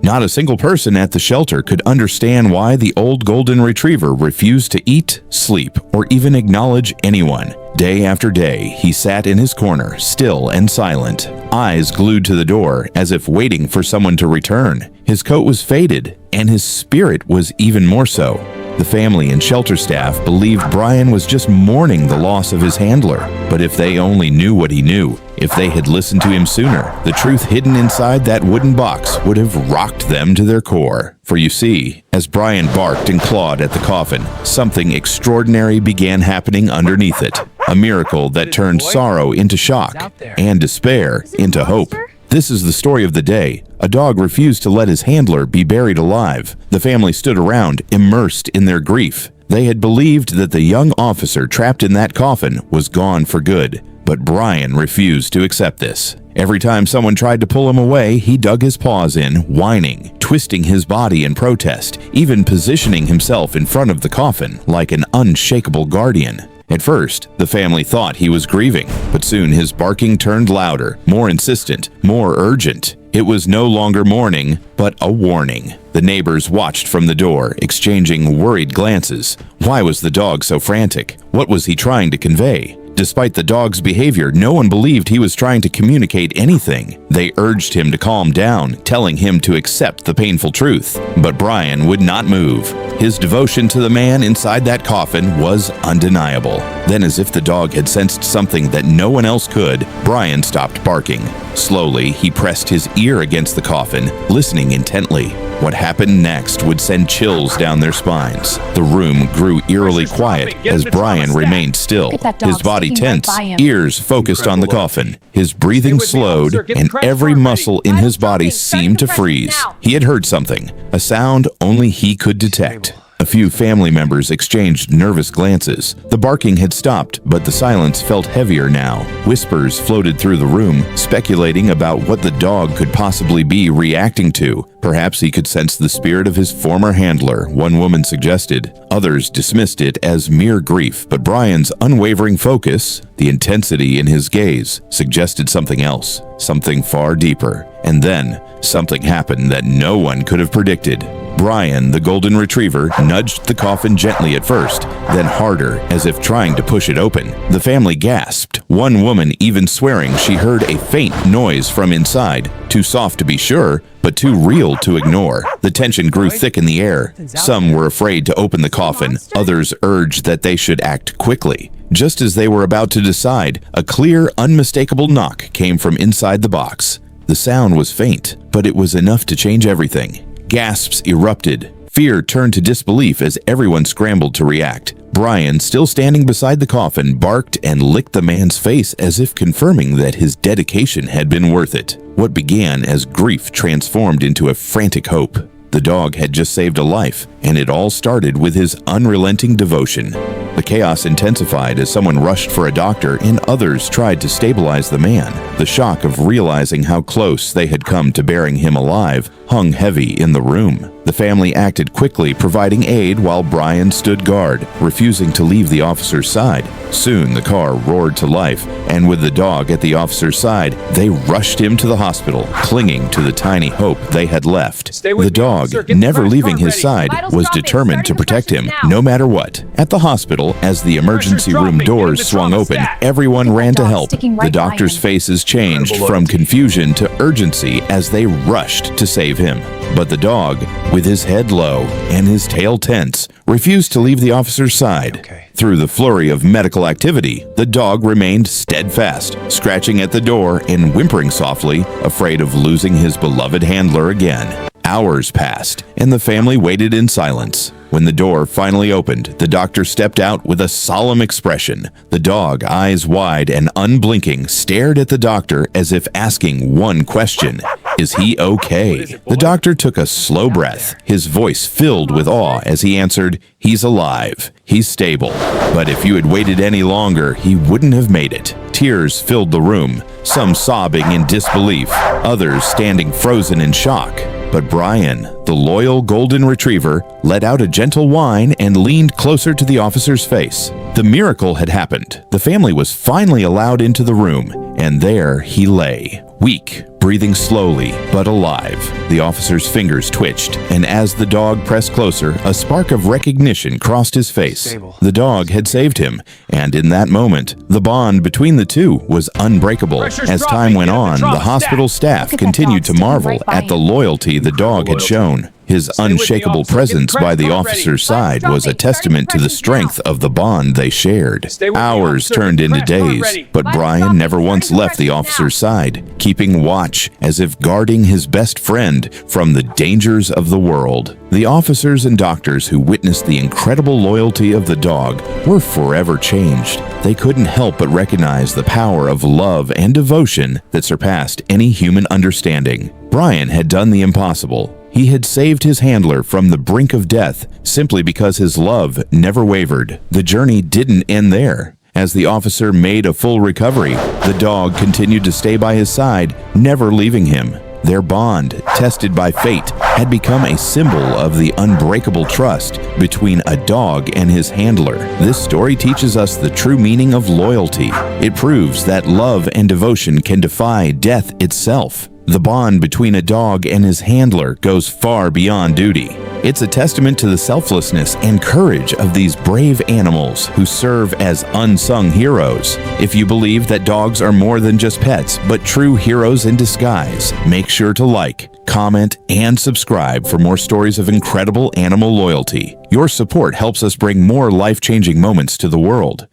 Not a single person at the shelter could understand why the old golden retriever refused to eat, sleep, or even acknowledge anyone. Day after day, he sat in his corner, still and silent, eyes glued to the door as if waiting for someone to return. His coat was faded, and his spirit was even more so. The family and shelter staff believed Brian was just mourning the loss of his handler. But if they only knew what he knew, if they had listened to him sooner, the truth hidden inside that wooden box would have rocked them to their core. For you see, as Brian barked and clawed at the coffin, something extraordinary began happening underneath it. A miracle that turned sorrow into shock and despair into hope. This is the story of the day. A dog refused to let his handler be buried alive. The family stood around, immersed in their grief. They had believed that the young officer trapped in that coffin was gone for good. But Brian refused to accept this. Every time someone tried to pull him away, he dug his paws in, whining, twisting his body in protest, even positioning himself in front of the coffin like an unshakable guardian. At first, the family thought he was grieving, but soon his barking turned louder, more insistent, more urgent. It was no longer mourning, but a warning. The neighbors watched from the door, exchanging worried glances. Why was the dog so frantic? What was he trying to convey? Despite the dog's behavior, no one believed he was trying to communicate anything. They urged him to calm down, telling him to accept the painful truth. But Brian would not move. His devotion to the man inside that coffin was undeniable. Then, as if the dog had sensed something that no one else could, Brian stopped barking. Slowly, he pressed his ear against the coffin, listening intently. What happened next would send chills down their spines. The room grew eerily quiet as Brian remained still, his body tense, ears focused on the coffin. His breathing slowed, and every muscle in his body seemed to freeze. He had heard something, a sound only he could detect. A few family members exchanged nervous glances. The barking had stopped, but the silence felt heavier now. Whispers floated through the room, speculating about what the dog could possibly be reacting to. Perhaps he could sense the spirit of his former handler, one woman suggested. Others dismissed it as mere grief, but Brian's unwavering focus, the intensity in his gaze, suggested something else, something far deeper. And then, something happened that no one could have predicted. Brian, the golden retriever, nudged the coffin gently at first, then harder, as if trying to push it open. The family gasped, one woman even swearing she heard a faint noise from inside, too soft to be sure, but too real to ignore. The tension grew thick in the air. Some were afraid to open the coffin, others urged that they should act quickly. Just as they were about to decide, a clear, unmistakable knock came from inside the box. The sound was faint, but it was enough to change everything. Gasps erupted. Fear turned to disbelief as everyone scrambled to react. Brian, still standing beside the coffin, barked and licked the man's face as if confirming that his dedication had been worth it. What began as grief transformed into a frantic hope. The dog had just saved a life, and it all started with his unrelenting devotion. The chaos intensified as someone rushed for a doctor and others tried to stabilize the man. The shock of realizing how close they had come to burying him alive hung heavy in the room. The family acted quickly, providing aid while Brian stood guard, refusing to leave the officer's side. Soon the car roared to life, and with the dog at the officer's side, they rushed him to the hospital, clinging to the tiny hope they had left. The dog, never leaving his side, was determined to protect him, no matter what. At the hospital, as the emergency room doors swung open, everyone ran to help. The doctors' faces changed from confusion to urgency as they rushed to save him. But the dog, with his head low and his tail tense, refused to leave the officer's side. Through the flurry of medical activity, the dog remained steadfast, scratching at the door and whimpering softly, afraid of losing his beloved handler again. Hours passed, and the family waited in silence. When the door finally opened, the doctor stepped out with a solemn expression. The dog, eyes wide and unblinking, stared at the doctor as if asking one question: is he okay? The doctor took a slow breath, his voice filled with awe as he answered, "He's alive. He's stable. But if you had waited any longer, he wouldn't have made it." Tears filled the room, some sobbing in disbelief, others standing frozen in shock. But Brian, the loyal golden retriever, let out a gentle whine and leaned closer to the officer's face. The miracle had happened. The family was finally allowed into the room, and there he lay, weak, breathing slowly but alive. The officer's fingers twitched, and as the dog pressed closer, a spark of recognition crossed his face. The dog had saved him, and in that moment, the bond between the two was unbreakable. As time went on, the hospital staff continued to marvel at the loyalty the dog had shown. His unshakable presence by the officer's side was a testament to the strength of the bond they shared. Hours turned into days, but Brian never once left the officer's side, keeping watch as if guarding his best friend from the dangers of the world. The officers and doctors who witnessed the incredible loyalty of the dog were forever changed. They couldn't help but recognize the power of love and devotion that surpassed any human understanding. Brian had done the impossible. He had saved his handler from the brink of death simply because his love never wavered. The journey didn't end there. As the officer made a full recovery, the dog continued to stay by his side, never leaving him. Their bond, tested by fate, had become a symbol of the unbreakable trust between a dog and his handler. This story teaches us the true meaning of loyalty. It proves that love and devotion can defy death itself. The bond between a dog and his handler goes far beyond duty. It's a testament to the selflessness and courage of these brave animals who serve as unsung heroes. If you believe that dogs are more than just pets, but true heroes in disguise, make sure to like, comment, and subscribe for more stories of incredible animal loyalty. Your support helps us bring more life-changing moments to the world.